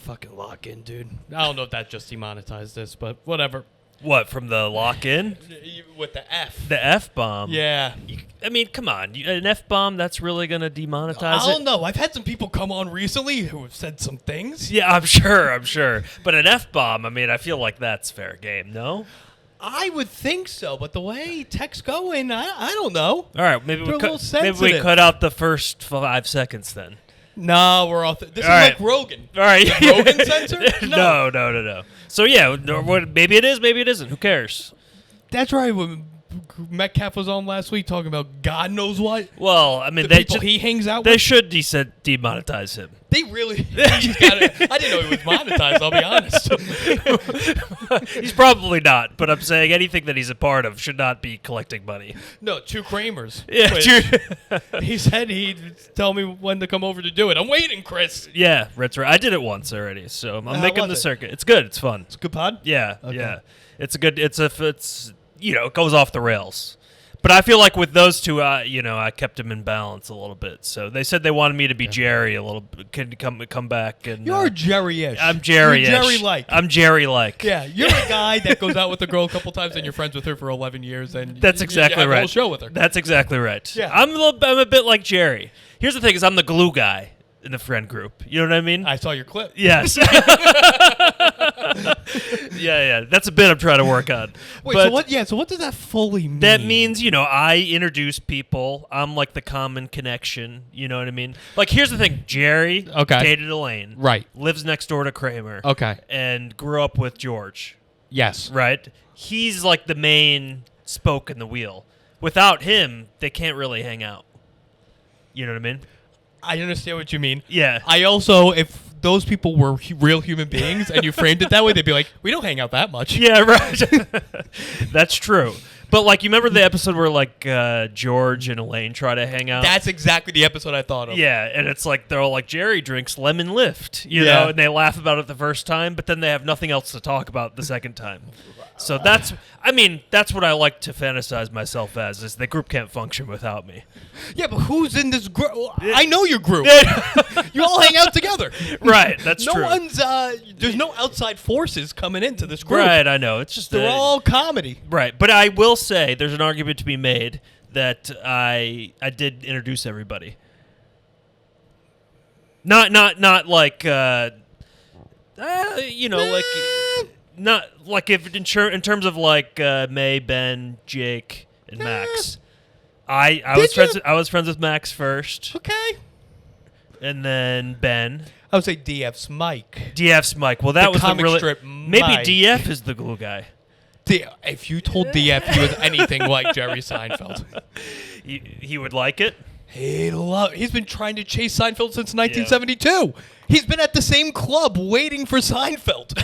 fucking lock-in, dude. I don't know if that just demonetized this, but whatever. What, from the lock-in? With the F. The F-bomb? Yeah. I mean, come on. An F-bomb, that's really going to demonetize I don't it? know. I've had some people come on recently who have said some things. Yeah, I'm sure. But an F-bomb, I mean, I feel like that's fair game, no? I would think so, but the way tech's going, I don't know. All right, maybe They're we cut out the first 5 seconds then. No, we're all. This is right. like Rogan. All right. Rogan censor? No. So, yeah, maybe it is, maybe it isn't. Who cares? That's right. When Metcalf was on last week talking about God knows what. Well, I mean, the people he hangs out with. They should demonetize him. They really. I didn't know he was monetized, I'll be honest. He's probably not, but I'm saying anything that he's a part of should not be collecting money. No, 2 Kramers. Yeah, he said he'd tell me when to come over to do it. I'm waiting, Chris. Yeah, that's right. I did it once already, so I'm making the circuit. It's good. It's fun. It's a good pod? Yeah, Okay. yeah. It's it goes off the rails. But I feel like with those two, I kept him in balance a little bit. So they said they wanted me to be Jerry a little bit. Can come back and You're Jerry-ish. I'm Jerry-ish. You're Jerry-like. I'm Jerry-like. Yeah, you're a guy that goes out with a girl a couple times and you're friends with her for 11 years and That's exactly you have right. a whole show with her. That's exactly right. Yeah. I'm a bit like Jerry. Here's the thing: is I'm the glue guy in the friend group. You know what I mean? I saw your clip. Yes. Yeah. That's a bit I'm trying to work on. Wait, but so what does that fully mean? that means, I introduce people. I'm like the common connection. You know what I mean? Like, here's the thing. Jerry dated Elaine. Right. Lives next door to Kramer. Okay. And grew up with George. Yes. Right? He's like the main spoke in the wheel. Without him, they can't really hang out. You know what I mean? I understand what you mean. Yeah. I also, if those people were real human beings and you framed it that way, they'd be like, we don't hang out that much. Yeah, right. That's true. But, like, you remember the episode where, like, George and Elaine try to hang out? That's exactly the episode I thought of. Yeah, and it's like they're all like, Jerry drinks lemon lift, you know, and they laugh about it the first time, but then they have nothing else to talk about the second time. So that's what I like to fantasize myself as, is the group can't function without me. Yeah, but who's in this group? I know your group. You all hang out together. Right, that's true. No one's, there's no outside forces coming into this group. Right, I know. It's just They're all comedy. Right, but I will say there's an argument to be made that I did introduce everybody. Not like like not like if in terms of like May, Ben, Jake, and Max. I was friends with Max first. Okay. And then Ben. I would say DF's Mike. DF's Mike. Well, that The was the comic really strip maybe Mike. DF is the glue guy. If you told DF he was anything like Jerry Seinfeld, he would like it. He's been trying to chase Seinfeld since 1972. He's been at the same club waiting for Seinfeld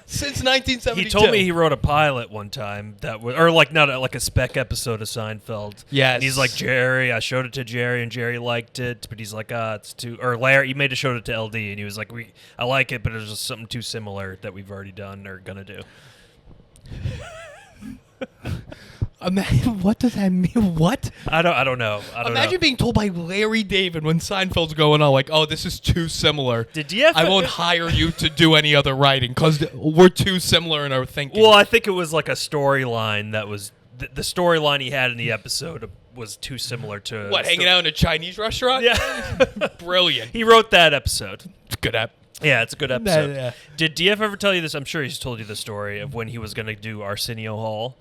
since 1972. He told me he wrote a pilot one time that was, or like not like a spec episode of Seinfeld. Yes. And he's like, Jerry, I showed it to Jerry and Jerry liked it, but he's like, it's too. Or Larry, he made it showed it to LD and he was like, I like it, but it's just something too similar that we've already done or gonna do. Imagine, what does that mean? What? I don't know. Imagine being told by Larry David when Seinfeld's going on, like, oh, this is too similar. Did DF? I won't hire you to do any other writing because we're too similar in our thinking. Well, I think it was like a storyline that was the storyline he had in the episode was too similar to what, hanging out in a Chinese restaurant? Yeah, Brilliant. He wrote that episode. It's a good app. Yeah, it's a good episode. Yeah. Did DF ever tell you this? I'm sure he's told you the story of when he was going to do Arsenio Hall.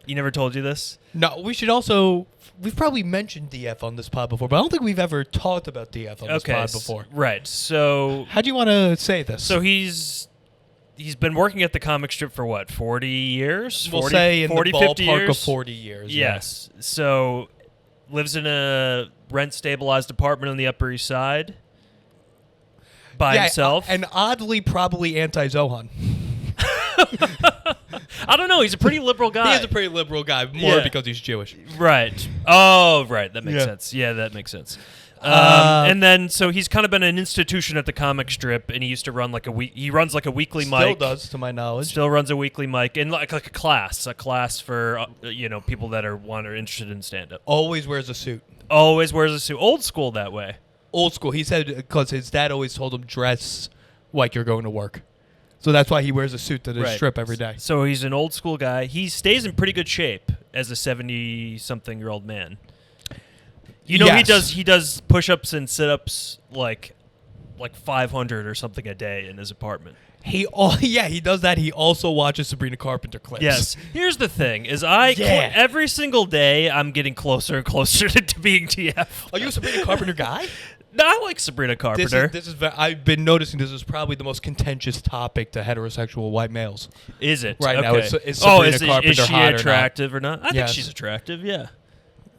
He never told you this? No, we should also... We've probably mentioned DF on this pod before, but I don't think we've ever talked about DF on this pod before. Right, so... How do you want to say this? So he's been working at the comic strip for what, 40 years? We'll say in 40, the 50 ballpark years? of 40 years. Yes. Yeah. So lives in a rent-stabilized apartment on the Upper East Side by himself. And oddly probably anti-Zohan. I don't know. He's a pretty liberal guy. He is a pretty liberal guy, more because he's Jewish. Right. Oh, right. That makes sense. Yeah, that makes sense. And then, so he's kind of been an institution at the comic strip, and he used to run like he runs like a weekly mic. Still does, to my knowledge. Still runs a weekly mic, and like a class for people that are interested in stand-up. Always wears a suit. Always wears a suit. Old school that way. Old school. He said because his dad always told him dress like you're going to work. So that's why he wears a suit to the Right. strip every day. So he's an old school guy. He stays in pretty good shape as a 70-something-year-old man. You know, Yes. he does push-ups and sit-ups like 500 or something a day in his apartment. He does that. He also watches Sabrina Carpenter clips. Yes. Here's the thing: is Yeah. every single day I'm getting closer and closer to being TF. Are you a Sabrina Carpenter guy? No, I like Sabrina Carpenter. I've been noticing this is probably the most contentious topic to heterosexual white males. Is it Right now, Okay. is Sabrina is Carpenter she hot or not? attractive or not? I think Yes. she's attractive. Yeah.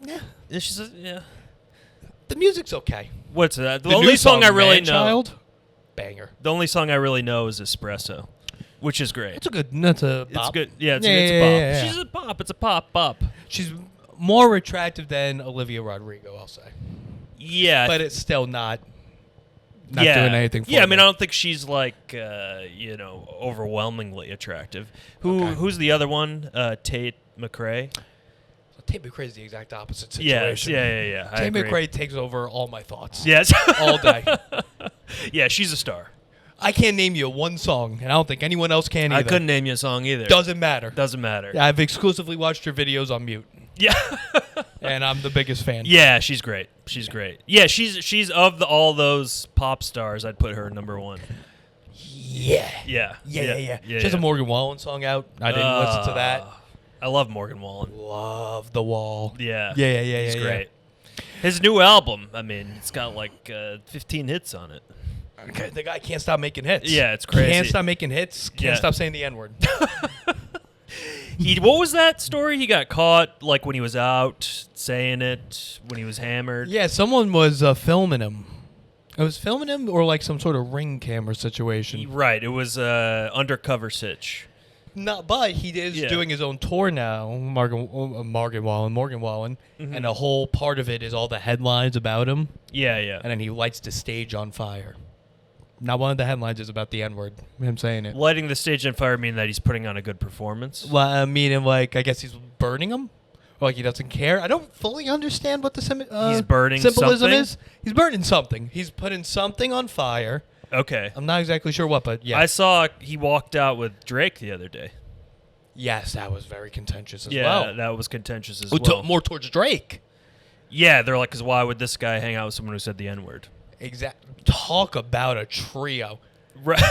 Yeah. Yeah. The music's okay. What's that? The The only new song I really know. Man-Child, banger. The only song I really know is Espresso, which is great. That's a It's bop. good. Yeah, it's Yeah, a yeah, bop. yeah. She's a pop. It's a pop. She's more attractive than Olivia Rodrigo, I'll say. Yeah. But it's still not doing anything for Yeah, I me. mean, I don't think she's like, overwhelmingly attractive. Who's the other one? Tate McRae. Tate McRae is the exact opposite Yes. situation. Yeah. I Tate agree. McRae takes over all my thoughts. Yes. All day. Yeah, she's a star. I can't name you one song, and I don't think anyone else can either. I couldn't name you a song either. Doesn't matter. Doesn't matter. I've exclusively watched her videos on mute, Yeah. and I'm the biggest fan. Yeah, she's great. She's great. Yeah, she's of all those pop stars, I'd put her number one. Yeah. Yeah. She has a Morgan Wallen song out. I didn't listen to that. I love Morgan Wallen. Love The Wall. Yeah. Yeah. He's great. His new album, I mean, it's got like 15 hits on it. Okay, the guy can't stop making hits. Yeah, it's crazy. Can't stop making hits. Can't Yeah. stop saying the N-word. What was that story? He got caught like when he was out saying it, when he was hammered. Yeah, someone was filming him. It was filming him or like some sort of ring camera situation. Right. It was undercover sitch. No, but he is Yeah. doing his own tour now, Morgan Wallen, and a whole part of it is all the headlines about him, Yeah. and then he lights the stage on fire. Now, one of the headlines is about the N-word, him saying it. Lighting the stage on fire mean that he's putting on a good performance. Well, I mean, like, I guess he's burning them, or like he doesn't care. I don't fully understand what the He's burning symbolism something? is. He's burning something. He's putting something on fire. Okay. I'm not exactly sure what, but yeah. I saw he walked out with Drake the other day. Yes, that was very contentious as Yeah, well. that was contentious as Well, well. more towards Drake. Yeah, they're like, because why would this guy hang out with someone who said the N-word? Talk about a trio. Right.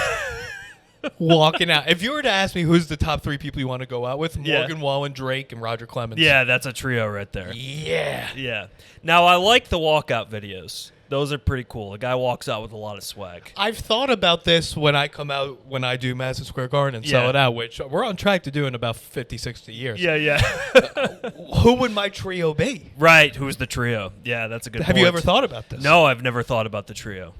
Walking out. If you were to ask me who's the top three people you want to go out with, Yeah. Morgan Wallen, Drake, and Roger Clemens. Yeah, that's a trio right there. Yeah. Yeah. Now, I like the walkout videos. Those are pretty cool. A guy walks out with a lot of swag. I've thought about this when I come out, when I do Madison Square Garden and sell Yeah. it out, which we're on track to do in about 50, 60 years. Yeah. Who would my trio be? Right, who's the trio? Yeah, that's a good Have point. you ever thought about this? No, I've never thought about the trio.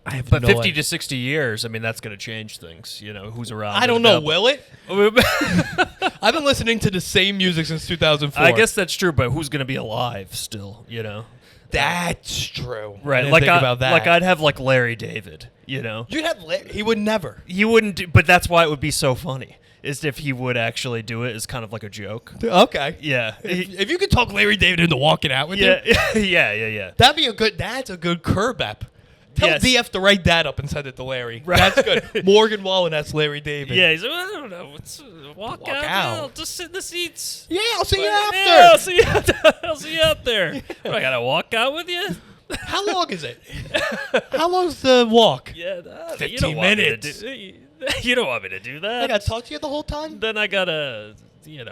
I have But no 50 idea. to 60 years, I mean, that's going to change things. You know, who's around. I don't know, will it? it? I've been listening to the same music since 2004. I guess that's true, but who's going to be alive still, you know? That's true. Right, I didn't like think about that. like I'd have like Larry David, you know? You'd have he would never. He wouldn't do, but that's why it would be so funny, is if he would actually do it as kind of like a joke. Okay. Yeah. If you could talk Larry David into walking out with you, Yeah. that'd be that's a good curb app. Tell Yes. DF to write that up and send it to Larry. Right. That's good. Morgan Wallen, that's Larry David. Yeah, he's like, well, I don't know. Let's walk Walk out. out. I'll just sit in the seats. Yeah, I'll see you after. Yeah, I'll see you out there. I'll see you out there. What, I got to walk out with you? How long is it? How long's the walk? Yeah, 15 you don't want me to minutes. you don't want me to do that. I got to talk to you the whole time? Then I got to,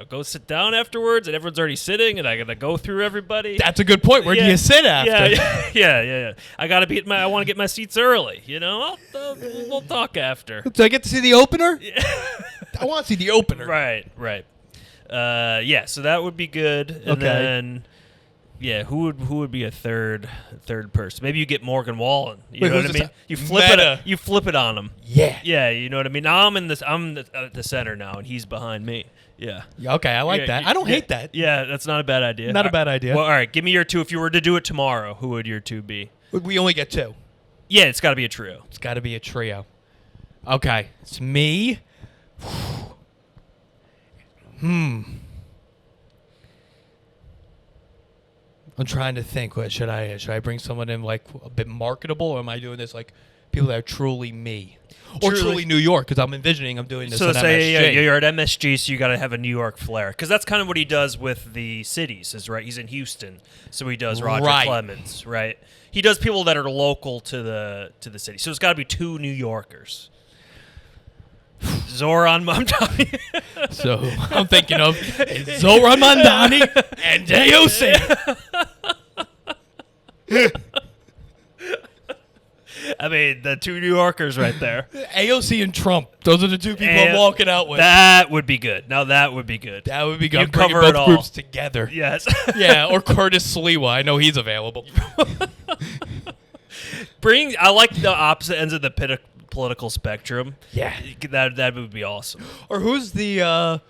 go sit down afterwards, and everyone's already sitting, and I got to go through everybody. That's a good point. Where do you sit after? Yeah. I got to be I want to get my seats early, we'll talk after. Do I get to see the opener? I want to see the opener. Right. So that would be good. And Okay. then who would be a third person? Maybe you get Morgan Wallen. You Wait, know who's what I the mean? se- You flip Meta. it. You flip it on him. Yeah. Yeah, you know what I mean. Now I'm the center now, and he's behind me. Yeah. Okay, I like that. I don't hate that. Yeah, that's not a bad idea. Not a bad idea. Well, all right, give me your two. If you were to do it tomorrow, who would your two be? We only get two. Yeah, it's got to be a trio. It's got to be a trio. Okay, it's me. I'm trying to think. What should I bring someone in like a bit marketable, or am I doing this like People that are truly me. Or Truly- truly New York, because I'm envisioning I'm doing this So on say MSG. you're at MSG, so you got to have a New York flair, because that's kind of what he does with the cities. Is right. He's in Houston, so he does Roger Right. Clemens. Right. He does people that are local to the city. So it's got to be 2 New Yorkers. Zoran Mamdani. So I'm thinking of Zoran Mandani and JOC. I mean, the 2 New Yorkers right there. AOC and Trump. Those are the 2 people I'm And walking out with. That would be good. Now that would be good. That would be good. You I'm bringing cover it both all. groups together. Yes. Yeah, or Curtis Sliwa. I know he's available. I like the opposite ends of the political spectrum. Yeah. That would be awesome. Or who's that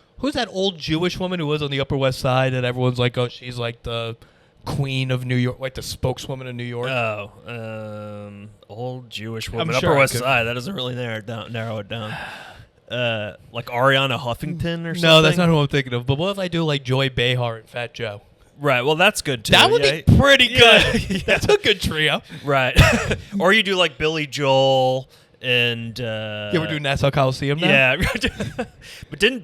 old Jewish woman who was on the Upper West Side and everyone's like, oh, she's like the queen of New York, like the spokeswoman of New York? Old Jewish woman. I'm Upper sure I West could- Side. That doesn't really narrow it down. Like Ariana Huffington or something? No, that's not who I'm thinking of. But what if I do like Joy Behar and Fat Joe? Right. Well, that's good too. That would yeah. be pretty Yeah. good. That's a good trio. Right. Or you do like Billy Joel and. Yeah, we're doing Nassau Coliseum now? Yeah. But didn't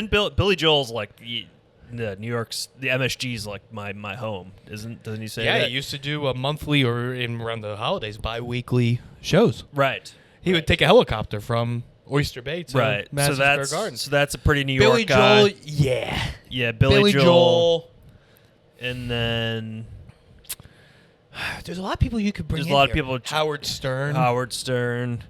Billy Joel's like the New York's the MSG's like my home, doesn't he say Yeah, that? he used to do a monthly or around the holidays, bi-weekly shows. Right. He would take a helicopter from Oyster Bay to Right. Madison Square Garden. So that's a pretty New Billy York guy. Joel, yeah. Yeah, Billy Joel. And then There's a lot of people you could bring There's in a lot of here. people- Howard Stern. Howard Stern.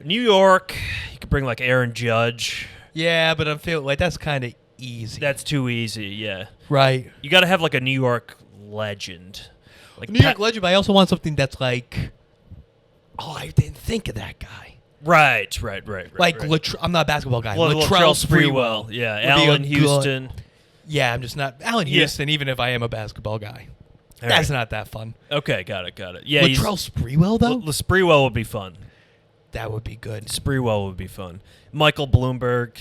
New York, you could bring like Aaron Judge. Yeah, but I'm feeling like that's kind of easy. That's too easy, yeah. right. You got to have like a New York legend. Like New York legend, but I also want something that's like, oh, I didn't think of that guy. Right. Like, I'm not a basketball guy. Well, Latrell Sprewell. Sprewell. Yeah, would be a Allen good- Houston. Yeah, I'm just not. Allen Yeah. Houston, even if I am a basketball guy. All That's right. not that fun. Okay, got it. Yeah, Latrell Sprewell, though? Sprewell would be fun. That would be good. Sprewell would be fun. Michael Bloomberg.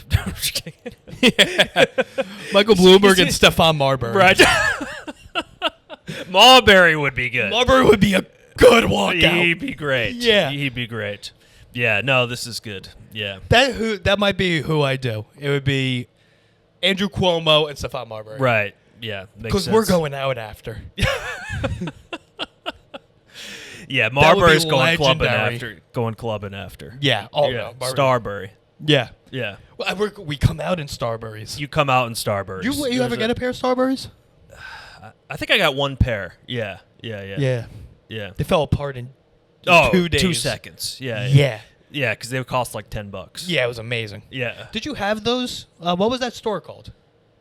Michael Bloomberg and Stephon Marbury. Right. Marbury would be good. Marbury would be a good walkout. He'd be great. Yeah. He'd be great. Yeah, no, this is good. Yeah. That might be who I do. It would be Andrew Cuomo and Stephon Marbury. Right. Yeah. Because we're going out after. Yeah, would be Marbury's going legendary. clubbing after. Yeah. Oh, Yeah. no. Marbury. Starbury. Yeah. Yeah. Well, we come out in Starburys. You come out in Starburys. You ever get a pair of Starburys? I think I got one pair. Yeah. Yeah. They fell apart in 2 days. 2 seconds. Yeah. Yeah. Yeah, because they would cost like $10. Yeah, it was amazing. Yeah. Did you have those? What was that store called?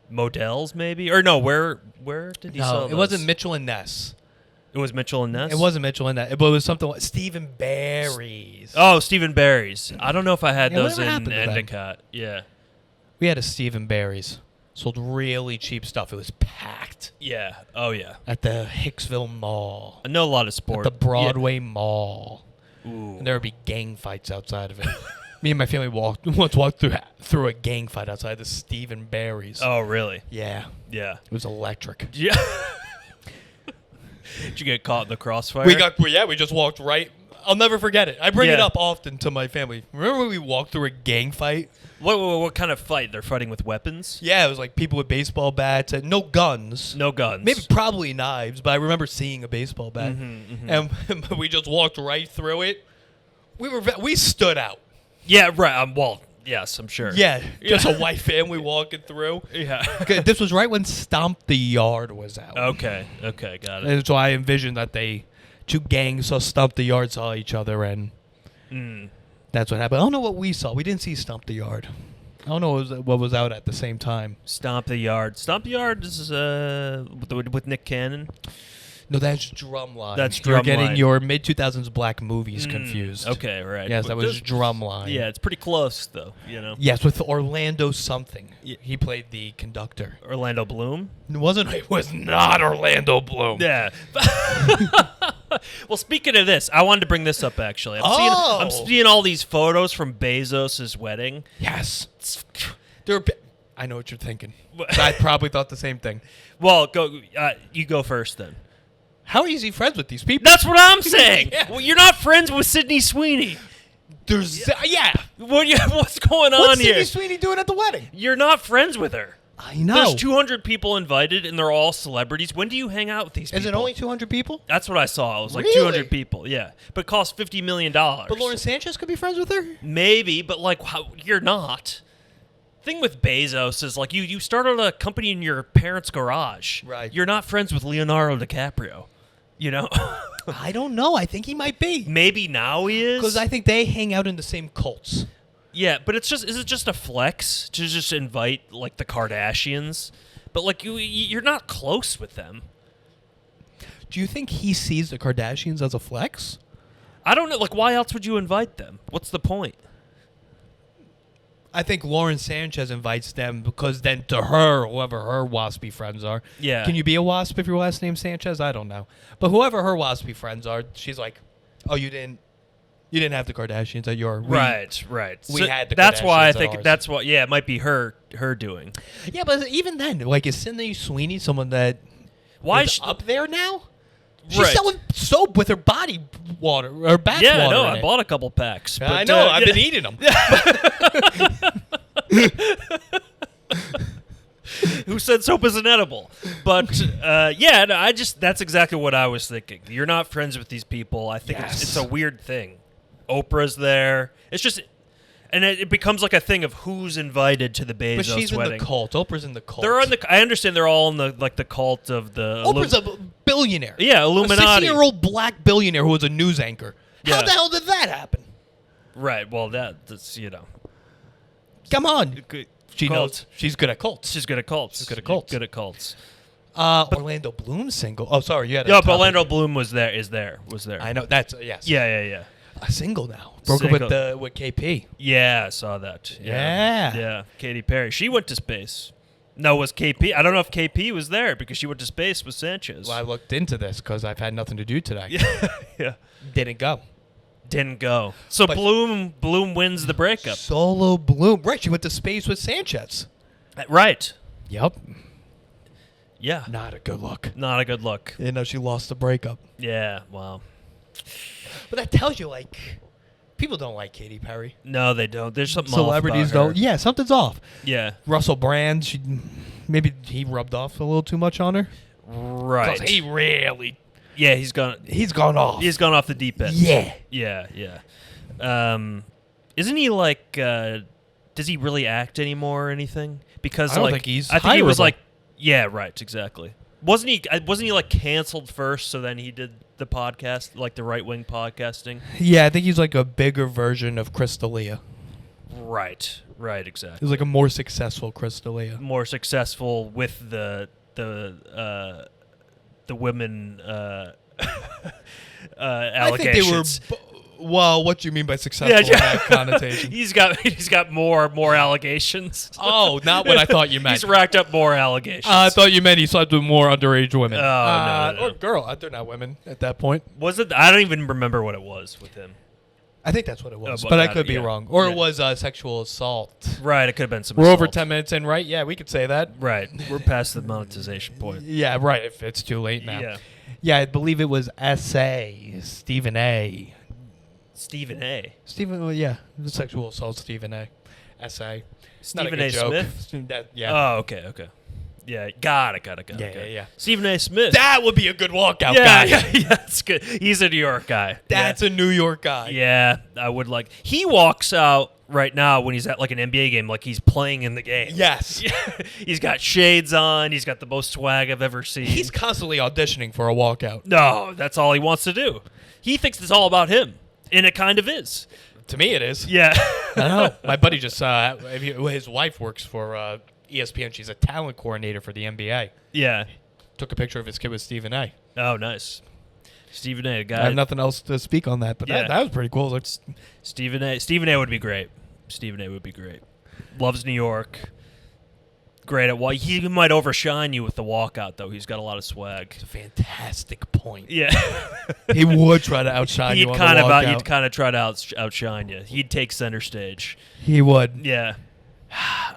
Models, maybe? Or no, where did he sell No, it those? wasn't Mitchell and Ness. It was Mitchell and Ness? It wasn't Mitchell and Ness. But it was something like Stephen Barry's. Oh, Stephen Barry's. I don't know if I had Yeah, those whatever in happened to them? Endicott. Yeah. We had a Stephen Barry's. Sold really cheap stuff. It was packed Yeah. Oh, yeah. at the Hicksville Mall. I know a lot of At sport. the Broadway Mall. Yeah. Ooh. And there would be gang fights outside of it. Me and my family once walked through a gang fight outside the Stephen Barry's. Oh, really? Yeah. Yeah. It was electric. Yeah. Did you get caught in the crossfire? We just walked right. I'll never forget it. I bring it Yeah. up often to my family. Remember when we walked through a gang fight? What kind of fight? They're fighting with weapons? Yeah, it was like people with baseball bats and no guns. No guns. Maybe probably knives, but I remember seeing a baseball bat. And we just walked right through it. We stood out. Yeah, right. Well, yes, I'm sure. Yeah, just a white family walking through. Yeah. Okay, this was right when Stomp the Yard was out. Okay, got it. And so I envisioned that two gangs saw Stomp the Yard, saw each other, and that's what happened. I don't know what we saw. We didn't see Stomp the Yard. I don't know what was out at the same time. Stomp the Yard. Stomp the Yard is with Nick Cannon. No, that's Drumline. That's You're Drumline. getting your mid-2000s black movies confused. Okay, right. Yes, But that was this- Drumline. Yeah, it's pretty close though. You know. Yes, with Orlando something. Yeah. He played the conductor. Orlando Bloom. It wasn't. It was not Orlando Bloom. Yeah. Well, speaking of this, I wanted to bring this up actually. I'm seeing all these photos from Bezos' wedding. Yes. I know what you're thinking. I probably thought the same thing. Well, you go first then. How is he friends with these people? That's what I'm saying. Yeah. Well, you're not friends with Sydney Sweeney. What's What's going on here? Sydney Sweeney doing at the wedding? You're not friends with her. I know. There's 200 people invited, and they're all celebrities. When do you hang out with these people? Is it only 200 people? That's what I saw. It was like Really? 200 people, yeah. But it cost $50 million. But Lauren Sanchez could be friends with her? Maybe, but like, you're not. Thing with Bezos is like you started a company in your parents' garage. Right. You're not friends with Leonardo DiCaprio. You know? I don't know. I think he might be. Maybe now he is. Because I think they hang out in the same cults. Yeah, but is it just a flex to just invite like the Kardashians? But like you're not close with them. Do you think he sees the Kardashians as a flex? I don't know. Like, why else would you invite them? What's the point? I think Lauren Sanchez invites them because then to her, whoever her waspy friends are. Yeah. Can you be a wasp if your last name's Sanchez? I don't know. But whoever her waspy friends are, she's like, oh, you didn't have the Kardashians at your Right. We had the That's why I Kardashians at think ours. that's what. Yeah, it might be her doing. Yeah, but even then, like, is Sydney Sweeney someone that Why is sh- up there now? She's Right. selling soap with her body water or bath water. Yeah, no, in I it. bought a couple packs. I but, know. I've yeah. been eating them. Who said soap is inedible? But yeah, no, that's exactly what I was thinking. You're not friends with these people. I think Yes. it's a weird thing. Oprah's there. It's just, and it becomes like a thing of who's invited to the Bezos But she's wedding. in the cult. Oprah's in the cult. They're on the. I understand they're all in the cult of the. Oprah's a billionaire. Yeah, Illuminati. A 60-year-old black billionaire who was a news anchor. How Yeah. the hell did that happen? Right. Well, that's Come on. She Cult. knows. She's good at cults. She's good at cults. She's good at cults. Good at cults. Orlando Bloom single. Oh, sorry. You had a Yeah, but topic. Orlando Bloom was there. I know. That's yes. Yeah. A single now. Broke up with KP. Yeah, I saw that. Yeah. Yeah. Katy Perry. She went to space. No, was KP? I don't know if KP was there because she went to space with Sanchez. Well, I looked into this because I've had nothing to do today. Yeah. Didn't go. Didn't go. So But- Bloom wins the breakup. Solo Bloom. Right. She went to space with Sanchez. Right. Yep. Yeah. Not a good look. Not a good look. You know, she lost the breakup. Yeah. Wow. But that tells you, like, people don't like Katy Perry. No, they don't. There's something Celebrities off about her. don't. Yeah, something's off. Yeah. Russell Brand, maybe he rubbed off a little too much on her. Right. 'Cause he really, Yeah, he's gone off. He's gone off the deep end. Yeah. Yeah. Isn't he like? Does he really act anymore or anything? Because I don't like, think he's I think he was hireable. like. Yeah. Right. Exactly. Wasn't he like canceled first? So then he did the podcast, like the right wing podcasting. Yeah, I think he's like a bigger version of Crystalia. Right. Right. Exactly. He's like a more successful Crystalia. More successful with the women allegations. I think they were. Well, what do you mean by successful in that connotation? He's got more allegations. Oh, not what I thought you meant. He's racked up more allegations. I thought you meant he slept with more underage women. No. Or girl. They're not women at that point. Was it? I don't even remember what it was with him. I think that's what it was, Oh, but I got could it, be yeah. wrong. Or Yeah. it was sexual assault. Right, it could have been some. We're over assault. 10 minutes in, right? Yeah, we could say that. Right, we're past the monetization point. Yeah, right, if it's too late now. Yeah. Yeah, I believe it was S.A. Stephen A. Stephen A. Stephen, yeah, the sexual assault Stephen A. S.A. It's not Stephen good A. joke. Smith? Yeah. Oh, okay. Yeah, got it. Yeah. Stephen A. Smith. That would be a good walkout yeah, guy. yeah, that's good. He's a New York guy. That's a New York guy. Yeah, I would like. He walks out right now when he's at like an NBA game, like he's playing in the game. Yes. He's got shades on. He's got the most swag I've ever seen. He's constantly auditioning for a walkout. No, that's all he wants to do. He thinks it's all about him, and it kind of is. To me, it is. Yeah. I know. My buddy just his wife works for ESPN. She's a talent coordinator for the NBA. Yeah. Took a picture of his kid with Stephen A. Oh, nice. Stephen A. I Guy. have nothing else to speak on that, but Yeah. that was pretty cool. It's like, Stephen A. Stephen A. would be great. Loves New York. Great at he might overshine you with the walkout though. He's got a lot of swag. it's a fantastic point. Yeah. He would try to outshine you on the walkout. He'd kind of try to outshine you. He'd take center stage. He would. Yeah.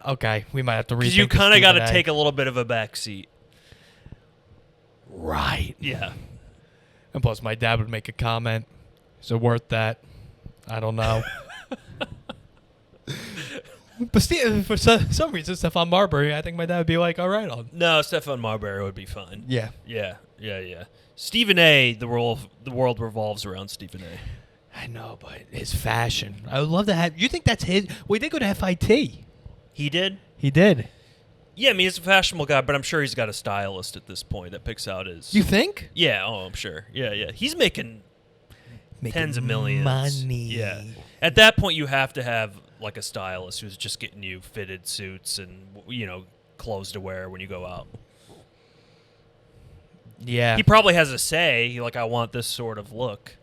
Okay, we might have to rethink. Because you kind of got to Stephen A. take a little bit of a back seat. Right. Yeah. And plus, my dad would make a comment. Is it worth that? I don't know. But for some reason, Stephon Marbury, I think my dad would be like, all right on. No, Stephon Marbury would be fine. Yeah. Yeah. Stephen A. The world revolves around Stephen A. I know, but his fashion. I would love to have. You think that's his? Well, he did go to FIT. He did? He did. Yeah, I mean, he's a fashionable guy, but I'm sure he's got a stylist at this point that picks out his... You think? Yeah, I'm sure. Yeah. He's making tens of millions. Money. Yeah. At that point, you have to have, like, a stylist who's just getting you fitted suits and, clothes to wear when you go out. Yeah. He probably has a say, like, I want this sort of look.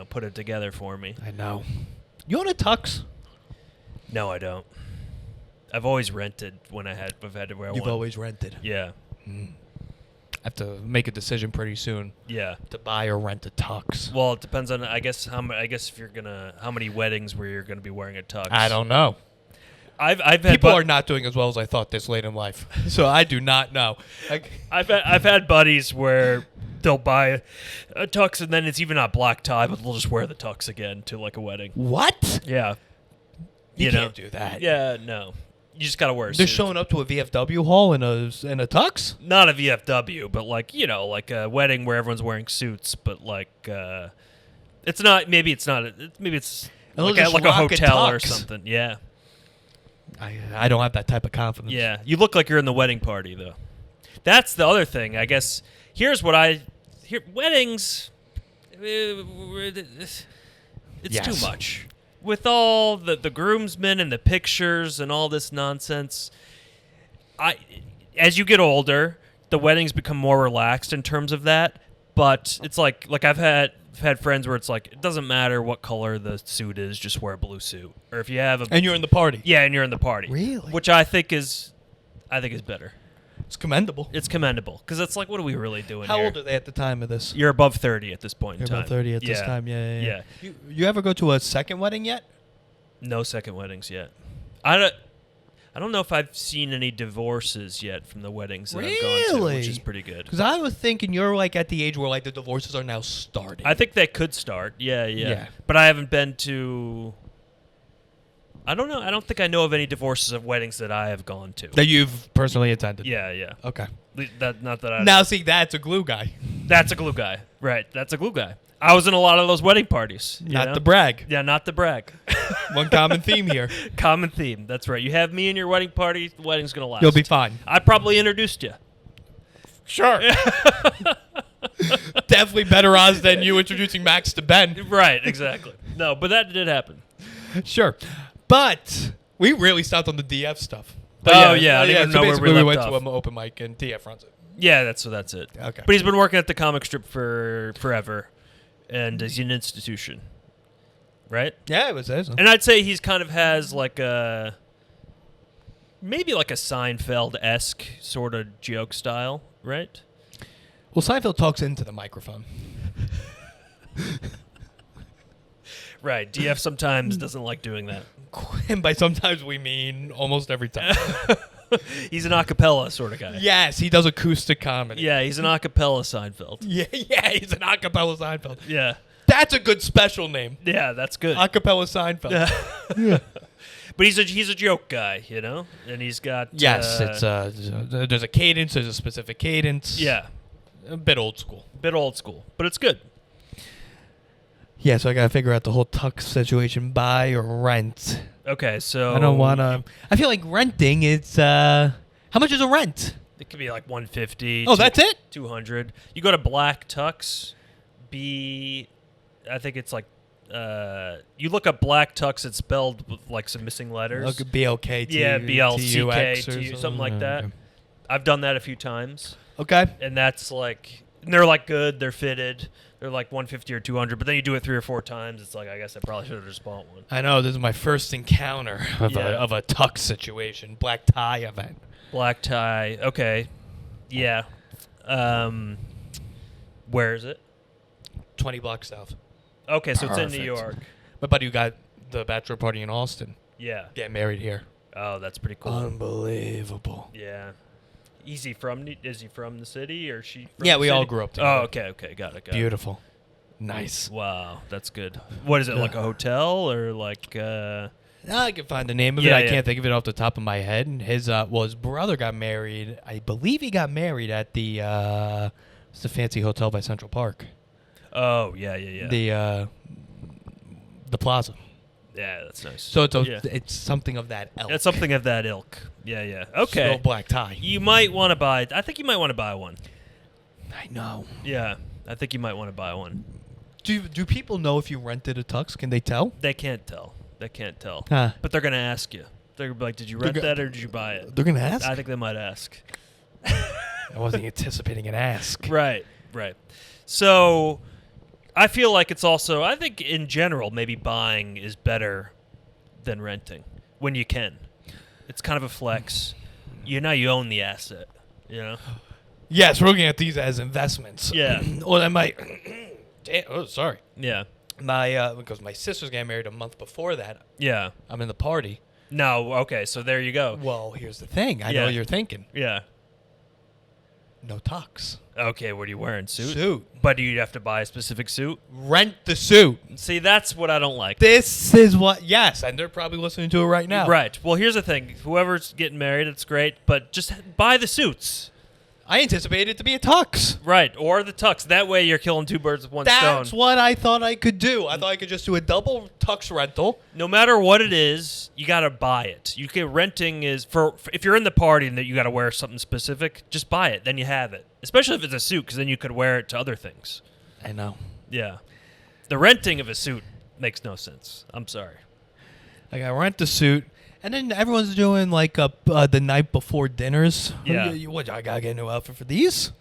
Put it together for me. I know. You own a tux? No, I don't. I've always rented when I've had to wear one. You've always rented. Yeah. I have to make a decision pretty soon. Yeah. To buy or rent a tux. Well, it depends on I guess if you're how many weddings where you're gonna be wearing a tux. I don't know. I've had people are not doing as well as I thought this late in life, so I do not know. I've had buddies where they'll buy a tux and then it's even not black tie, but they'll just wear the tux again to like a wedding. What? Yeah. You can't do that. Yeah, no. You just gotta wear a They're suit. showing up to a VFW hall in a tux? Not a VFW, but like a wedding where everyone's wearing suits, but like it's not. Maybe it's not. Maybe it's like a hotel or something. Yeah. I don't have that type of confidence. Yeah, you look like you're in the wedding party though. That's the other thing, I guess. Here's what weddings. It's too much. With all the groomsmen and the pictures and all this nonsense, as you get older, the weddings become more relaxed in terms of that. But it's like I've had friends where it's like it doesn't matter what color the suit is, just wear a blue suit. Or if you have and you're in the party. Yeah, and you're in the party. Really? Which I think is better. It's commendable. It's commendable because it's like, what are we really doing? How here? old are they at the time of this? You're above 30 at this point in time. You're above 30 at this time. Yeah. You ever go to a second wedding yet? No second weddings yet. I don't know if I've seen any divorces yet from the weddings that I've gone to, which is pretty good. Because I was thinking you're like at the age where like the divorces are now starting. I think they could start. Yeah. But I haven't been to. I don't know. I don't think I know of any divorces of weddings that I have gone to. That you've personally attended? Yeah. Okay. Not that I. Now, see, that's a glue guy. That's a glue guy. Right. That's a glue guy. I was in a lot of those wedding parties. Not to brag. Yeah, not to brag. One common theme here. Common theme. That's right. You have me in your wedding party, the wedding's going to last. You'll be fine. I probably introduced you. Sure. Definitely better odds than you introducing Max to Ben. Right, exactly. No, but that did happen. Sure. But we really stopped on the DF stuff. But I didn't even know where we went off. to an open mic and DF runs it. Yeah, that's it. Okay. But he's been working at the comic strip for forever, and he's an institution, right? Yeah, it was his. And I'd say he's kind of has like maybe like a Seinfeld-esque sort of joke style, right? Well, Seinfeld talks into the microphone. Right. DF sometimes doesn't like doing that. And by sometimes we mean almost every time. He's an acapella sort of guy. Yes, he does acoustic comedy. Yeah, he's an acapella Seinfeld. Yeah, he's an acapella Seinfeld. Yeah. That's a good special name. Yeah, that's good. Acapella Seinfeld. Yeah. But he's a joke guy, and he's got yes, there's a cadence, there's a specific cadence. Yeah. A bit old school, but it's good. Yeah, so I gotta figure out the whole tux situation: buy or rent. Okay, so I don't wanna. I feel like renting. It's how much is a rent? It could be like $150. Oh, that's it. $200. You go to Black Tux. I think it's like you look up Black Tux. It's spelled with like some missing letters. Like BLK. Yeah, BLCK, something like that. Okay. I've done that a few times. Okay. And that's like they're like good. They're fitted. They're like $150 or $200, but then you do it 3 or 4 times. It's like I guess I probably should have just bought one. I know this is my first encounter of a tux situation, black tie event. Black tie, okay, yeah. Where is it? 20 blocks south. Okay, so Perfect. it's in New York. My buddy got the bachelor party in Austin. Yeah. Getting married here. Oh, that's pretty cool. Unbelievable. Yeah. Is he from the city or she? Yeah, we all city? grew up together. Oh, okay, got it. Beautiful. Nice. Wow, that's good. What is it, like a hotel or like... I can find the name of it. I can't think of it off the top of my head. And his brother got married. I believe he got married at the it's the fancy hotel by Central Park. Oh, yeah. The Plaza. Yeah, that's nice. So it's something of that ilk. It's something of that ilk. Yeah. Okay. Still black tie. You might want to buy... I think you might want to buy one. I know. Yeah, I think you might want to buy one. Do people know if you rented a tux? Can they tell? They can't tell. Huh. But they're going to ask you. They're going to be like, did you rent that or did you buy it? They're going to ask? I think they might ask. I wasn't anticipating an ask. Right. So I feel like it's also, I think in general, maybe buying is better than renting when you can. It's kind of a flex. You own the asset, Yes, we're looking at these as investments. Yeah. Well, I might... sorry. Yeah. Because my sister's getting married a month before that. Yeah. I'm in the party. No, okay, so there you go. Well, here's the thing. I know what you're thinking. Yeah. No tux. Okay, what are you wearing? Suit? Suit. But do you have to buy a specific suit? Rent the suit. See, that's what I don't like. This is what... Yes, and they're probably listening to it right now. Right. Well, here's the thing. Whoever's getting married, it's great, but just buy the suits. I anticipated it to be a tux. Right, or the tux. That way you're killing two birds with one stone. That's what I thought I could do. I thought I could just do a double tux rental. No matter what it is, you got to buy it. Renting is for if you're in the party and that you got to wear something specific, just buy it. Then you have it. Especially if it's a suit, because then you could wear it to other things. I know. Yeah. The renting of a suit makes no sense. I'm sorry. Like, I rent the suit, and then everyone's doing, like, the night before dinners. Yeah. I got to get a new outfit for these?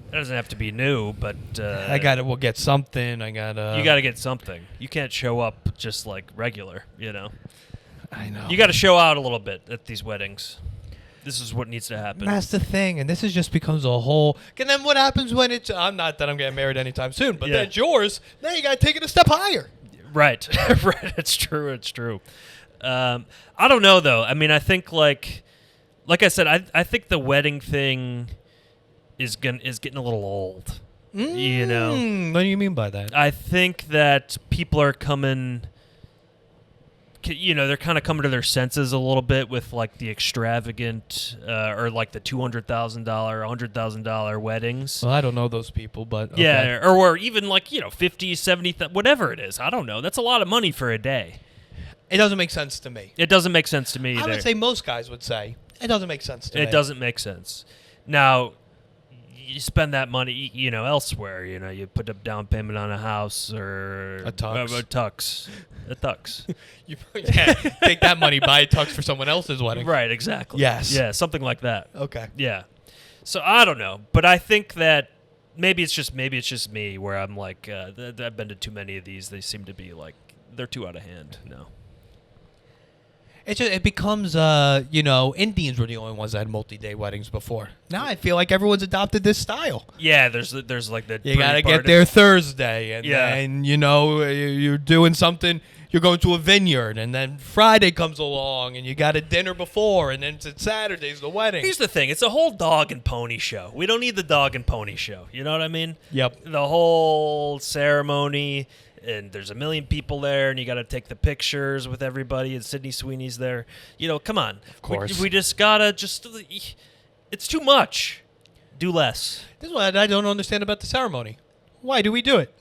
It doesn't have to be new, but... we'll get something. You got to get something. You can't show up just, like, regular, I know. You got to show out a little bit at these weddings. This is what needs to happen. That's the thing, and this just becomes a whole... And then what happens when it's... I'm not that I'm getting married anytime soon, but then it's yours. Now you got to take it a step higher. Right. Right. It's true. I don't know, though. I mean, I think, like I said, I think the wedding thing is getting a little old. What do you mean by that? I think that people are coming... they're kind of coming to their senses a little bit with, like, the extravagant or, like, the $200,000, $100,000 weddings. Well, I don't know those people, but... Okay. Yeah, or even, like, 50, 70, whatever it is. I don't know. That's a lot of money for a day. It doesn't make sense to me. It doesn't make sense to me either. I would say most guys would say, it doesn't make sense to me. It doesn't make sense. Now, you spend that money, elsewhere. You put a down payment on a house or... A tux. A tux. Take that money, buy a tux for someone else's wedding. Right, exactly. Yes. Yeah, something like that. Okay. Yeah. So I don't know, but I think that maybe it's just me where I'm like, I've been to too many of these. They seem to be like, they're too out of hand. No. It becomes, Indians were the only ones that had multi-day weddings before. Now I feel like everyone's adopted this style. Yeah, there's like the... You got to get there Thursday, and then, you're doing something, you're going to a vineyard, and then Friday comes along, and you got a dinner before, and then Saturday's the wedding. Here's the thing. It's a whole dog and pony show. We don't need the dog and pony show. You know what I mean? Yep. The whole ceremony... And there's a million people there, and you got to take the pictures with everybody, and Sydney Sweeney's there. Come on. Of course. We just got to it's too much. Do less. This is what I don't understand about the ceremony. Why do we do it?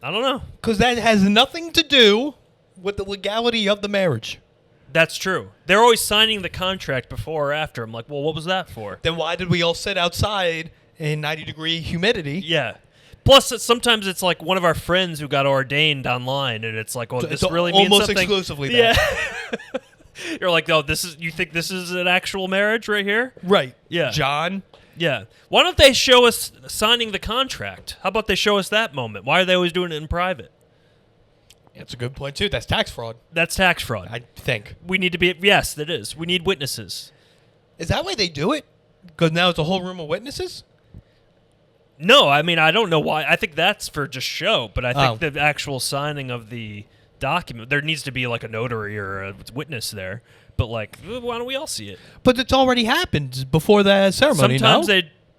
I don't know. Because that has nothing to do with the legality of the marriage. That's true. They're always signing the contract before or after. I'm like, well, what was that for? Then why did we all sit outside in 90-degree humidity? Yeah. Plus, sometimes it's like one of our friends who got ordained online, and it's like, oh, this really means almost something. Exclusively that. Yeah. You're like, oh, you think this is an actual marriage right here? Right. Yeah. John? Yeah. Why don't they show us signing the contract? How about they show us that moment? Why are they always doing it in private? That's a good point, too. That's tax fraud. That's tax fraud. I think. We need to be... Yes, that is. We need witnesses. Is that why they do it? Because now it's a whole room of witnesses? No, I mean, I don't know why. I think that's for just show, but I think the actual signing of the document, there needs to be like a notary or a witness there. But like, why don't we all see it? But it's already happened before the ceremony, Sometimes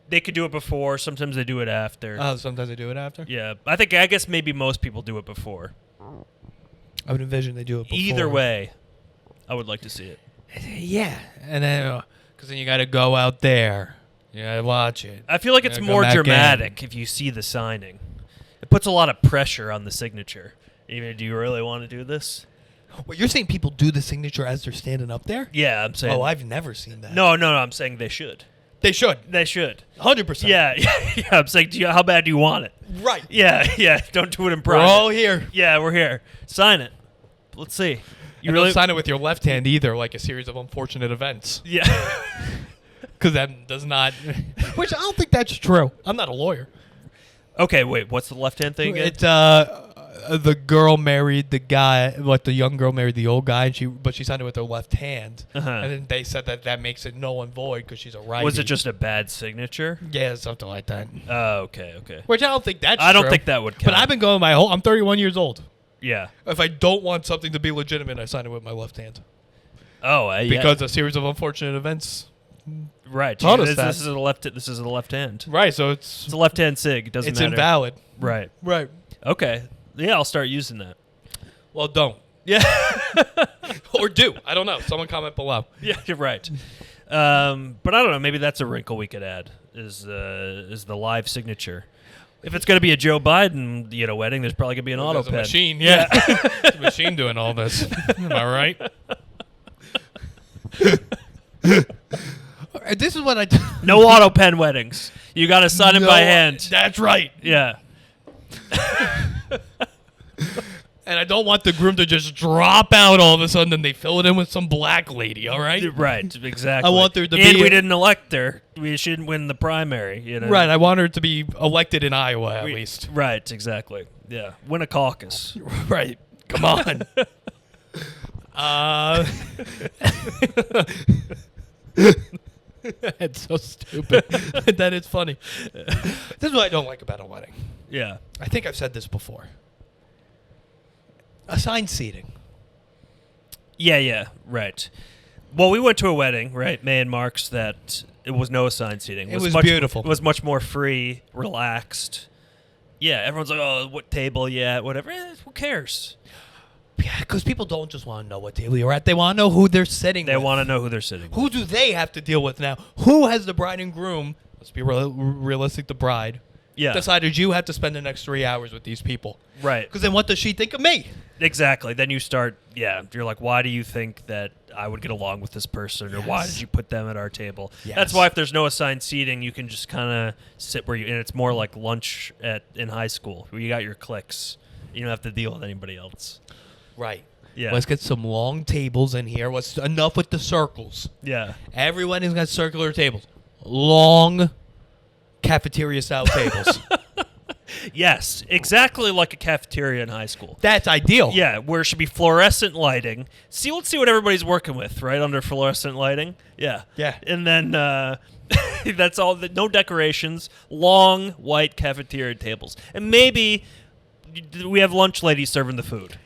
They could do it before. Sometimes they do it after. Oh, sometimes they do it after? Yeah. I guess maybe most people do it before. I would envision they do it before. Either way, I would like to see it. Yeah. And then, because then you got to go out there. You got to watch it. I feel like it's more dramatic if you see the signing. It puts a lot of pressure on the signature. Even, do you really want to do this? Well, you're saying people do the signature as they're standing up there? Yeah, I'm saying. Oh, I've never seen that. No, I'm saying they should. They should. They should. 100%. Yeah. I'm saying, how bad do you want it? Right. Yeah. Don't do it in private. We're all here. Yeah, we're here. Sign it. Let's see. You really don't sign it with your left hand either, like a series of unfortunate events. Yeah. Because that does not... Which I don't think that's true. I'm not a lawyer. Okay, wait. What's the left-hand thing again? It's the girl married the guy, the young girl married the old guy, but she signed it with her left hand. Uh-huh. And then they said that makes it null and void because she's a righty. Was it just a bad signature? Yeah, something like that. Oh, okay. Which I don't think that's true. I don't think that would count. But I've been going I'm 31 years old. Yeah. If I don't want something to be legitimate, I sign it with my left hand. Oh, yeah. Because a series of unfortunate events. Right. This is a left hand. Right, so it's a left-hand sig. It doesn't matter. It's invalid. Right. Okay. Yeah, I'll start using that. Well, don't. Yeah. Or do. I don't know. Someone comment below. Yeah, you're right. But I don't know. Maybe that's a wrinkle we could add is the live signature. If it's going to be a Joe Biden wedding, there's probably going to be an auto pen. A machine, yeah. It's a machine doing all this. Am I right? This is what I do. No auto pen weddings. You got to sign it by hand. That's right. Yeah. And I don't want the groom to just drop out all of a sudden and they fill it in with some black lady, all right? Right, exactly. I want there to be... And we didn't elect her. We shouldn't win the primary, Right, I want her to be elected in Iowa at least. Right, exactly. Yeah, win a caucus. Right, come on. That's so stupid. That is funny. This is what I don't like about a wedding. Yeah. I think I've said this before. Assigned seating. Yeah, right. Well, we went to a wedding, right, May and Mark's, that it was no assigned seating. It was beautiful. It was much more free, relaxed. Yeah, everyone's like, oh, what table you at, whatever. Who cares? Yeah, because people don't just want to know what table you're at. They want to know who they're sitting with. They want to know who they're sitting with. Who do they have to deal with now? Who has the bride and groom? Let's be realistic, the bride. Yeah. Decided you have to spend the next 3 hours with these people. Right. Because then what does she think of me? Exactly. Then you start, you're like, why do you think that I would get along with this person? Or why did you put them at our table? Yes. That's why if there's no assigned seating, you can just kind of sit where you, and it's more like lunch in high school, where you got your cliques. You don't have to deal with anybody else. Right. Yeah. Let's get some long tables in here. What's enough with the circles? Yeah. Everyone has got circular tables. Long cafeteria-style tables. Yes, exactly like a cafeteria in high school. That's ideal. Yeah, where it should be fluorescent lighting. Let's see what everybody's working with, right, under fluorescent lighting. Yeah. Yeah. And then that's all. No decorations, long white cafeteria tables. And maybe we have lunch ladies serving the food.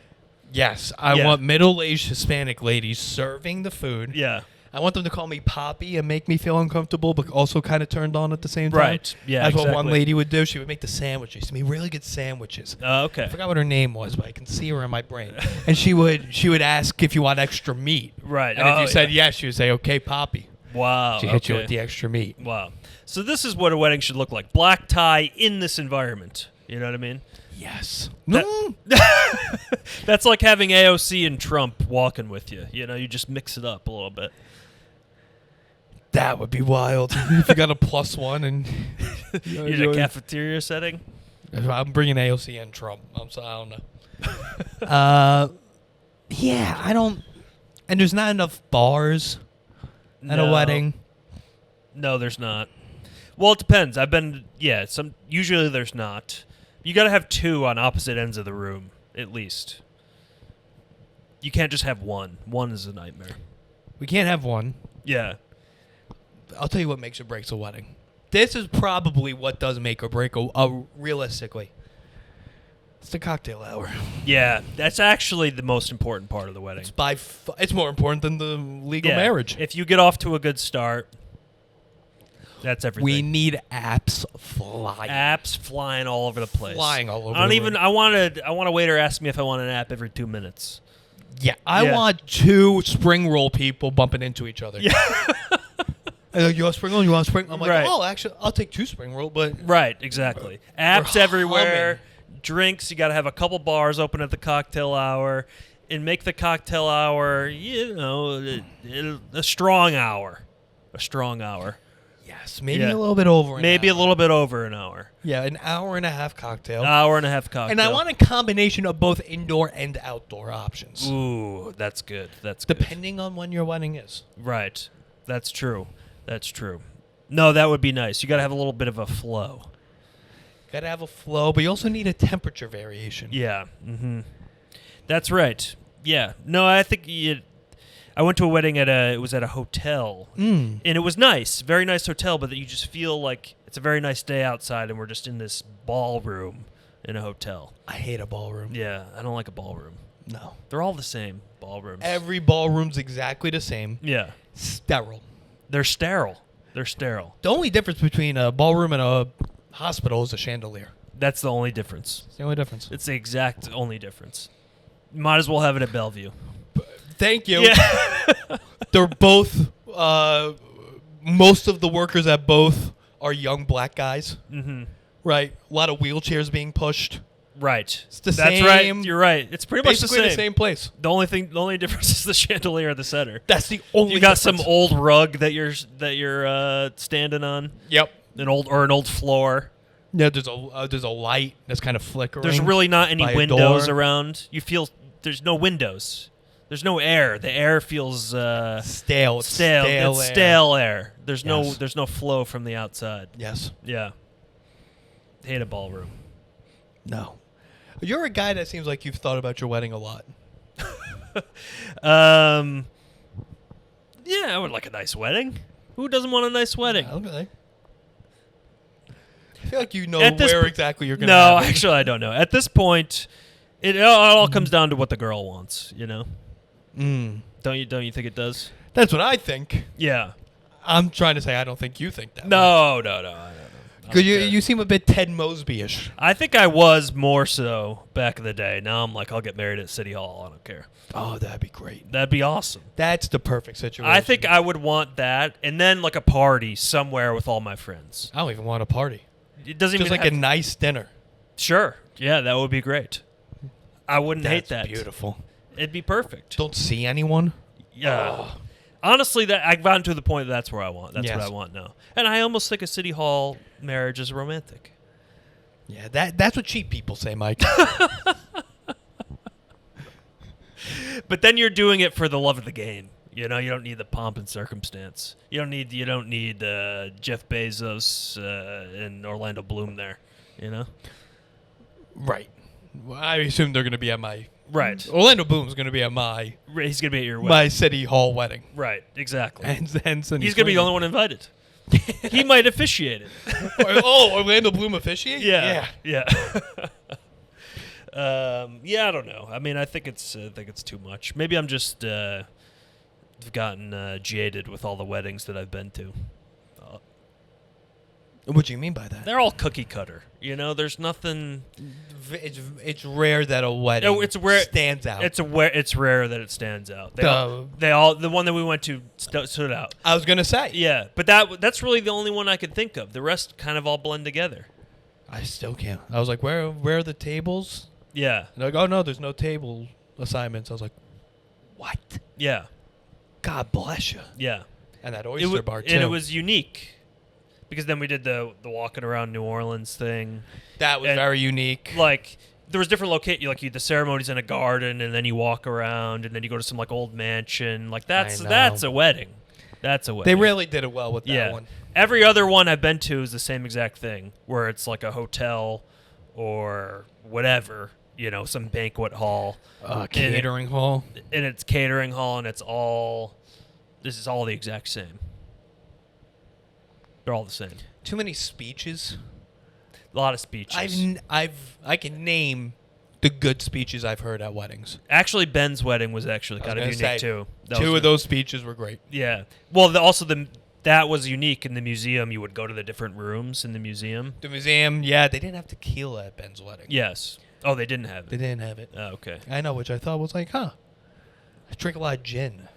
Yes, I want middle-aged Hispanic ladies serving the food. Yeah. I want them to call me Poppy and make me feel uncomfortable, but also kind of turned on at the same time. Right. Yeah. That's what one lady would do. She would make the sandwiches. To me, really good sandwiches. Okay. I forgot what her name was, but I can see her in my brain. And she would ask if you want extra meat. Right. And if you said yes, she would say, "Okay, Poppy." Wow. She hit you with the extra meat. Wow. So this is what a wedding should look like: black tie in this environment. You know what I mean? Yes. That's like having AOC and Trump walking with you. You just mix it up a little bit. That would be wild. If you got a +1 and you're in a cafeteria setting. I'm bringing AOC and Trump. I don't know. Yeah, I don't. And there's not enough bars at a wedding. No, there's not. Well, it depends. Usually there's not. You got to have two on opposite ends of the room, at least. You can't just have one. One is a nightmare. We can't have one. Yeah. I'll tell you what makes or breaks a wedding. This is probably what does make or break realistically. It's the cocktail hour. Yeah, that's actually the most important part of the wedding. It's more important than the legal marriage. If you get off to a good start. That's everything. We need apps flying. Apps flying all over the place. Flying all over I don't the even. room. I want a waiter ask me if I want an app every 2 minutes. Yeah, I want 2 spring roll people bumping into each other. Yeah. And like, you want spring roll? You want spring roll? I'm like, Right. oh, actually, I'll take 2 spring roll, but Right. Exactly. Apps We're everywhere. humming. Drinks. You got to have a couple bars open at the cocktail hour, and make the cocktail hour, a strong hour. A strong hour. yes, maybe Yeah. a little bit over. Maybe a little bit over an hour. Yeah, an hour and a half cocktail. Hour and a half cocktail. And I want a combination of both indoor and outdoor options, Ooh, that's good. That's good. depending on when your wedding is. Right. That's true. That's true. No, that would be nice. You got to have a little bit of a flow. Got to have a flow, but you also need a temperature variation. Yeah. Mm-hmm. That's right. Yeah. No, I think I went to a wedding it was at a hotel, and it was nice, very nice hotel, but that you just feel like it's a very nice day outside, and we're just in this ballroom in a hotel. I hate a ballroom. Yeah, I don't like a ballroom. No. They're all the same ballrooms. Every ballroom's exactly the same. Yeah. Sterile. They're sterile. They're sterile. The only difference between a ballroom and a hospital is a chandelier. That's the only difference. It's the only difference. It's the exact only difference. Might as well have it at Bellevue. Thank you. Yeah. They're both, most of the workers at both are young black guys. Mm-hmm. Right. A lot of wheelchairs being pushed. Right. It's the That's same. right. You're right. It's pretty much Basically the same place. The only difference is the chandelier at the center. That's the only You got difference. some old rug that you're standing on. Yep. An old floor. Yeah, there's a light that's kind of flickering. There's really not any by a windows door. around. You feel there's no windows. There's no air. The air feels stale. It's stale. It's air. stale air. There's Yes. no flow from the outside. Yes. Yeah. Hate a ballroom. No. You're a guy that seems like you've thought about your wedding a lot. Yeah, I would like a nice wedding. Who doesn't want a nice wedding? Okay. I feel like you know At this where po- exactly you're going to No, have it. actually, I don't know. At this point, it all comes down to what the girl wants. You know, don't you think it does? That's what I think. Yeah. I'm trying to say I don't think you think that. No. I don't know. Because you seem a bit Ted Mosby-ish. I think I was more so back in the day. Now I'm like, I'll get married at City Hall. I don't care. Oh, that'd be great. That'd be awesome. That's the perfect situation. I think I would want that, and then like a party somewhere with all my friends. I don't even want a party. It doesn't Just even like have a nice dinner. Sure. Yeah, that would be great. I wouldn't hate That's that. beautiful. It'd be perfect. Don't see anyone. Yeah. Oh. Honestly, that I've gotten to the point that's where I want. That's what Yes. I want now. And I almost think a City Hall marriage is romantic. Yeah, that's what cheap people say, Mike. But then you're doing it for the love of the game. You know, you don't need the pomp and circumstance. You don't need Jeff Bezos and Orlando Bloom there. You know. Right. Well, I assume they're going to be at my... Right. Orlando Bloom's going to be at my He's gonna be at your wedding. my City Hall wedding. Right. Exactly. And He's gonna be the only one invited. He might officiate it. Oh, Orlando Bloom officiate? Yeah. Yeah. Yeah, I don't know. I mean, I think it's too much. Maybe I'm just gotten jaded with all the weddings that I've been to. What do you mean by that? They're all cookie cutter. You know, there's nothing. It's rare that a wedding stands out. It's rare that it stands out. The one that we went to stood out. I was going to say. Yeah, but that's really the only one I could think of. The rest kind of all blend together. I still can't. I was like, where are the tables? Yeah. And they're like, oh, no, there's no table assignments. I was like, what? Yeah. God bless you. Yeah. And that oyster bar, too. And it was unique. Because then we did the walking around New Orleans thing. That was very unique. Like, there was different locations. Like, the ceremony's in a garden, and then you walk around, and then you go to some, like, old mansion. Like, that's a wedding. That's a wedding. They really did it well with that one. Every other one I've been to is the same exact thing, where it's like a hotel or whatever, you know, some banquet hall. Catering hall. And it's catering hall, and this is all the exact same. They're all the same. Too many speeches. A lot of speeches. I can name the good speeches I've heard at weddings. Actually, Ben's wedding was actually kind of unique too. Two of those speeches were great. Yeah. Well, also that was unique in the museum. You would go to the different rooms in the museum. The museum, yeah, they didn't have tequila at Ben's wedding. Yes. Oh, they didn't have it. They didn't have it. Oh, okay. I know, which I thought was like, I drink a lot of gin.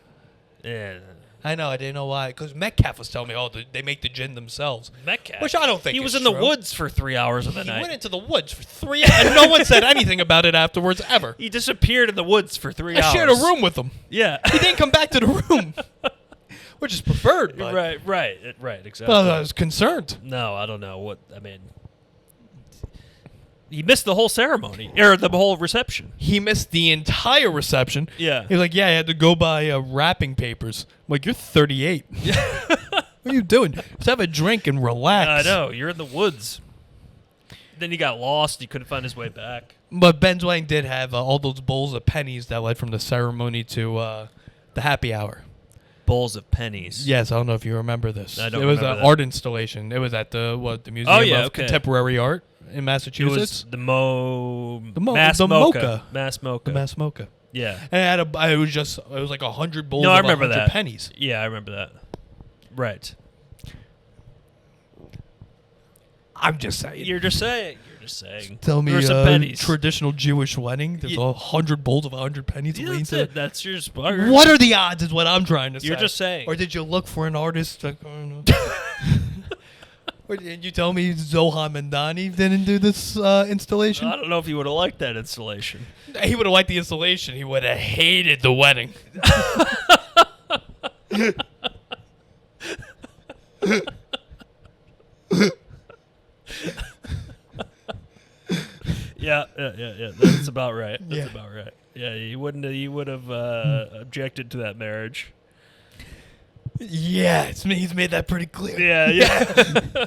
Yeah. I know, I didn't know why. Because Metcalf was telling me, they make the gin themselves. Metcalf? Which I don't think he is was in true. the woods for 3 hours of the night. He went into the woods for 3 hours, and no one said anything about it afterwards, ever. He disappeared in the woods for 3 hours. I shared a room with him. Yeah. He didn't come back to the room, which is preferred. But, Right, exactly. But I was concerned. No, I don't know what, I mean. He missed the whole ceremony, or the whole reception. He missed the entire reception. Yeah. He was like, I had to go buy wrapping papers. I'm like, you're 38. What are you doing? Just have a drink and relax. I know. You're in the woods. Then he got lost. He couldn't find his way back. But Ben's wedding did have all those bowls of pennies that led from the ceremony to the happy hour. Bowls of pennies. Yes, I don't know if you remember this. I don't It was remember an that. art installation. It was at the Museum of Contemporary Art in Massachusetts. It was the Mass Mocha. Mass Mocha. The Mass Mocha. Yeah. And it was like 100 bowls No, I of remember 100 that. pennies. Yeah, I remember that. Right. I'm just saying. You're just saying. Tell me there were some pennies. Traditional Jewish wedding. There's 100 bowls of 100 pennies. Yeah, leaned that's to it. That's your spot. What are the odds is what I'm trying to say. You're just saying. Or did you look for an artist? Like, I don't know. Or did you tell me Zohan Mandani didn't do this installation? I don't know if you would have liked that installation. He would have liked the installation. He would have hated the wedding. Yeah. That's about right. That's Yeah. about right. Yeah, he wouldn't. He would have objected to that marriage. Yeah, he's made that pretty clear. Yeah.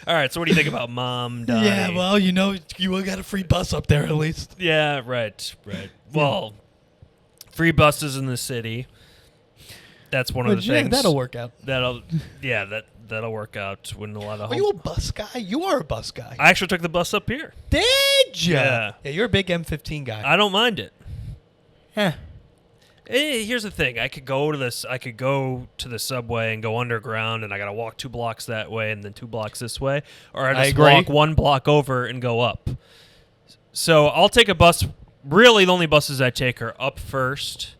All right. So, what do you think about Mom dying? Yeah, well, you got a free bus up there at least. Yeah. Right. Well, free buses in the city. That's one of the things. That'll work out. That'll work out when a lot of. Are you a bus guy? You are a bus guy. I actually took the bus up here. Did ya? Yeah. Yeah, you're a big M15 guy. I don't mind it. Yeah. Here's the thing. I could go to the subway and go underground, and I got to walk 2 blocks that way and then 2 blocks this way, or I just agree. walk 1 block over and go up. So I'll take a bus. Really, the only buses I take are up first,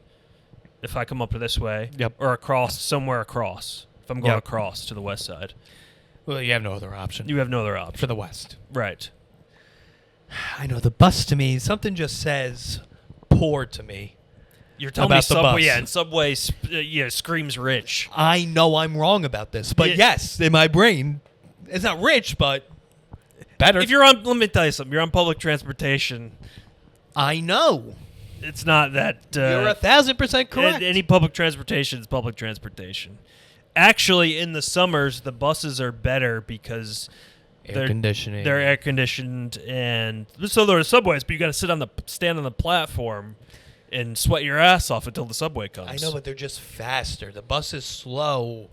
if I come up this way, Yep. or somewhere across. If I'm going across to the west side, Well, you have no other option. you have no other option. For the West. Right. I know the bus to me, something just says poor to me. You're telling me About the Subway, bus. yeah, and Subway screams rich. I know I'm wrong about this, but Yeah. yes, in my brain, it's not rich, but better. Let me tell you something. You're on public transportation. I know. It's not that. You're 1,000% correct. Any public transportation is public transportation. Actually, in the summers, the buses are better because Air conditioning. They're air conditioned, and so there are subways, but you got to stand on the platform and sweat your ass off until the subway comes. I know, but they're just faster. The bus is slow.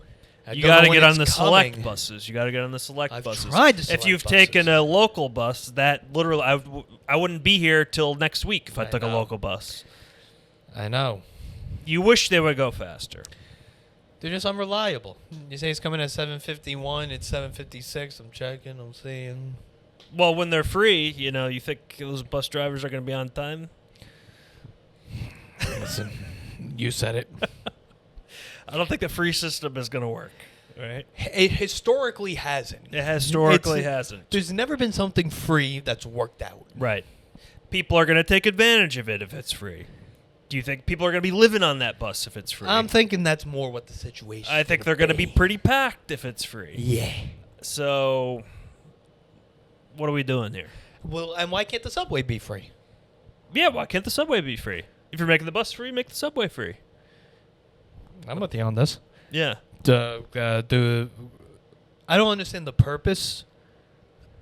You got to get on the select buses. You got to get on the select I've buses. tried the If select you've buses. taken a local bus, that literally, I wouldn't be here till next week if I took a know. local bus. I know. You wish they would go faster. They're just unreliable. You say it's coming at 7:51. It's 7:56. I'm checking. I'm seeing. Well, when they're free, you think those bus drivers are going to be on time? Listen, you said it. I don't think the free system is going to work, right? It historically hasn't. It historically hasn't. There's never been something free that's worked out. Right. People are going to take advantage of it if it's free. Do you think people are going to be living on that bus if it's free? I'm thinking that's more what the situation I think they're going to be pretty packed if it's free. Yeah. So, what are we doing here? Well, and why can't the subway be free? Yeah, why can't the subway be free? If you're making the bus free, make the subway free. I'm with you on this. Yeah. I don't understand the purpose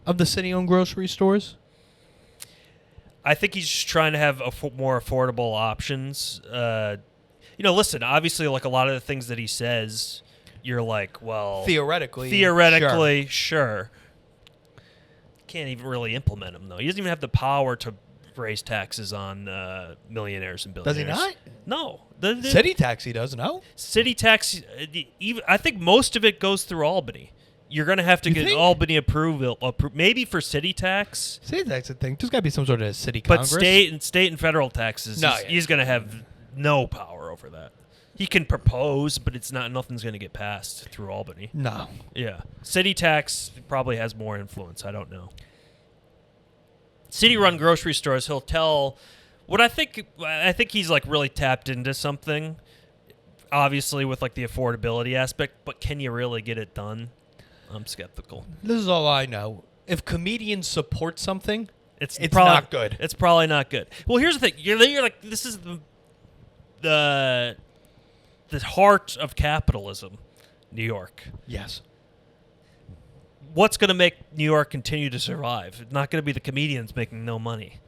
of the city-owned grocery stores. I think he's just trying to have more affordable options. Listen, obviously, like a lot of the things that he says, you're like, well... Theoretically, sure. Can't even really implement them, though. He doesn't even have the power to raise taxes on millionaires and Does billionaires. he not? No. City tax he does, no? City tax, I think most of it goes through Albany. You're going to have to You get think? Albany approval, maybe for city tax. City tax, I think. There's got to be some sort of city But Congress. state and federal taxes, No, he's going to have no power over that. He can propose, but nothing's going to get passed through Albany. No. Yeah. City tax probably has more influence. I don't know. City-run grocery stores, he'll tell what I think he's like really tapped into something, obviously with like the affordability aspect, but can you really get it done? I'm skeptical. This is all I know. If comedians support something, it's probably not good. It's probably not good. Well, here's the thing. You're like, this is the heart of capitalism, New York. Yes. What's going to make New York continue to survive? It's not going to be the comedians making no money.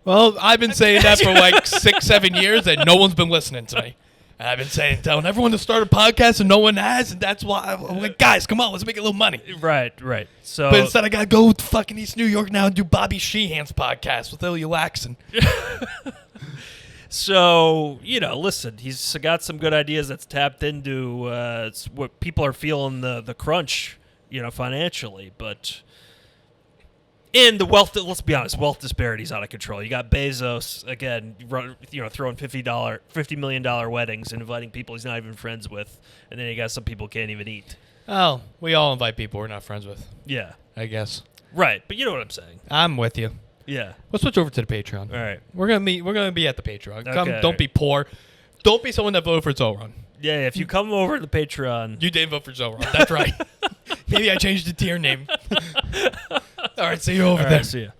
Well, I've been saying that for like 6-7 years, and no one's been listening to me. And I've been telling everyone to start a podcast, and no one has, and that's why I'm like, guys, come on, let's make a little money. Right. So, But instead, I gotta go to fucking East New York now and do Bobby Sheehan's podcast with Ilya Laxon. So, listen, he's got some good ideas that's tapped into what people are feeling the crunch, financially. But in the wealth, let's be honest, wealth disparity is out of control. You got Bezos, again, throwing $50 million weddings and inviting people he's not even friends with. And then you got some people can't even eat. Oh, we all invite people we're not friends with, Yeah. I guess. Right, but you know what I'm saying. I'm with you. Yeah. Let's switch over to the Patreon. All right. We're gonna be at the Patreon. Come, Okay. don't be poor. Don't be someone that voted for Zoran. Yeah, if you come over to the Patreon. You didn't vote for Zoran. That's right. Maybe I changed the tier name. All right, see you over All there. right, see ya.